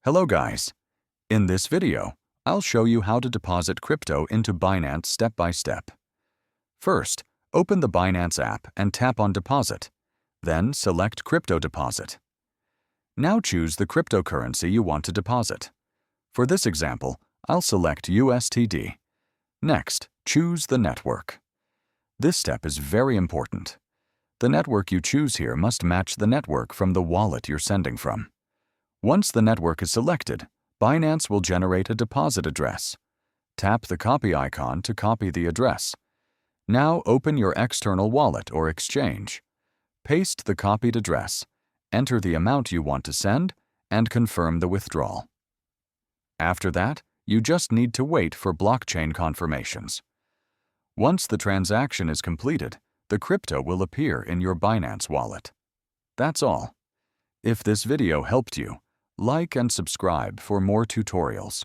Hello guys! In this video, I'll show you how to deposit crypto into Binance step by step. First, open the Binance app and tap on Deposit. Then select Crypto Deposit. Now choose the cryptocurrency you want to deposit. For this example, I'll select usdt. Next, choose the network. This step is very important. The network you choose here must match the network from the wallet you're sending from. Once the network is selected, Binance will generate a deposit address. Tap the copy icon to copy the address. Now open your external wallet or exchange. Paste the copied address, enter the amount you want to send, and confirm the withdrawal. After that, you just need to wait for blockchain confirmations. Once the transaction is completed, the crypto will appear in your Binance wallet. That's all. If this video helped you, like and subscribe for more tutorials.